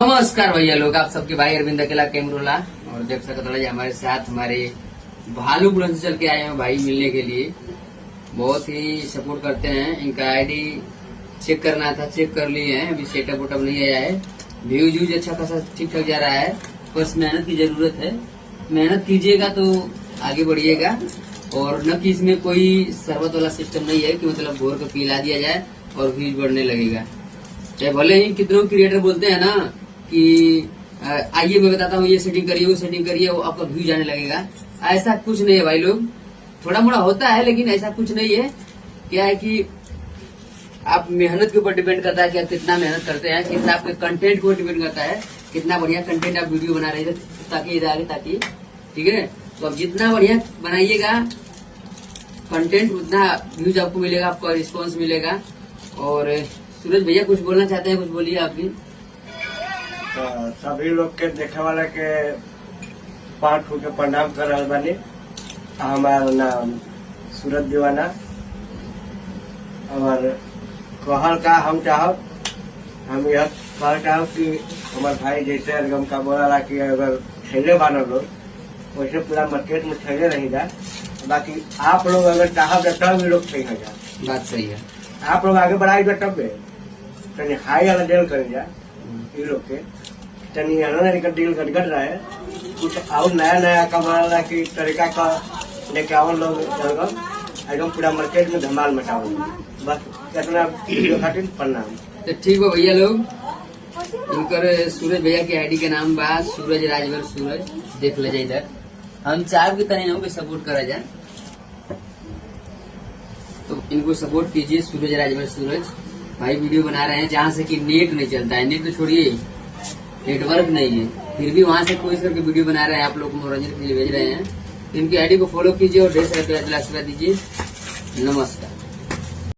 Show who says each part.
Speaker 1: नमस्कार भैया लोग, आप सबके भाई अरविंद अकेला कैमरोला। और देख सकते हैं हमारे साथ हमारे भालू बुलंद से चल के आए हैं भाई मिलने के लिए। बहुत ही सपोर्ट करते हैं। इनका आईडी चेक करना था, चेक कर लिए हैं। अभी सेटअप वेटअप नहीं आया है। व्यूज व्यूज अच्छा खासा ठीक ठाक जा रहा है। बस मेहनत की जरूरत है। मेहनत कीजिएगा तो आगे बढ़िएगा। और न कि इसमें कोई शरबत वाला सिस्टम नहीं है कि मतलब घोर को पिला दिया जाए और व्यूज बढ़ने लगेगा। चाहे भले ही कितनों क्रिएटर बोलते हैं ना कि आइए मैं बताता हूँ, ये सेटिंग करिए, वो सेटिंग करिए, वो आपका व्यू जाने लगेगा। ऐसा कुछ नहीं है भाई लोग। थोड़ा मोड़ा होता है लेकिन ऐसा कुछ नहीं है। क्या है कि आप मेहनत के ऊपर डिपेंड करता है कि आप कितना मेहनत करते हैं, कितना आपके कंटेंट को डिपेंड करता है, कितना बढ़िया कंटेंट आप वीडियो बना रहे हैं ताकि इधर आगे ताकि ठीक है। तो अब जितना बढ़िया बनाइएगा कंटेंट उतना व्यूज आपको मिलेगा, आपको रिस्पॉन्स मिलेगा। और सूरज भैया कुछ बोलना चाहते हैं, कुछ बोलिए आप भी।
Speaker 2: तो सभी लोग के देखे वाला के पाँच फूट के प्रणाम कर रहा बानी। हमारा नाम सूरज दीवाना। और कहल का हम चाहब, हम यह कहल चाहब कि हमारे भाई जैसे अलगम का बोला कि अगर ठेले बानो लोग वैसे पूरा मार्केट में ठेले रहेगा। बाकी आप लोग अगर चाहब तब भी लोग ठेल जा।
Speaker 1: बात सही है।
Speaker 2: आप लोग आगे बढ़ाई तब तनी हाई वाला डील कर जा। ये लोग के तनी का डील गट रहा है। कुछ और नया नया कमाना की तरीका का लेके आओ लोग एकदम पूरा मार्केट में धमाल मचाओ। बस इतना वीडियो खातिर प्रणाम।
Speaker 1: तो ठीक है भैया लोग, इनकर सूरज भैया के आईडी के नाम बा सूरज राजवर सूरज। देख ले इधर हम चार की तरह के सपोर्ट करा जाए तो इनको सपोर्ट कीजिए। सूरज राजवर सूरज भाई वीडियो बना रहे हैं जहाँ से कि नेट नहीं चलता है। नेट तो छोड़िए, नेटवर्क नहीं है, फिर भी वहां से कोशिश करके वीडियो बना रहे हैं, आप लोग को मनोरंजन के लिए भेज रहे हैं। इनकी आईडी को फॉलो कीजिए और ढेर सारे आशीर्वाद दीजिए। नमस्कार।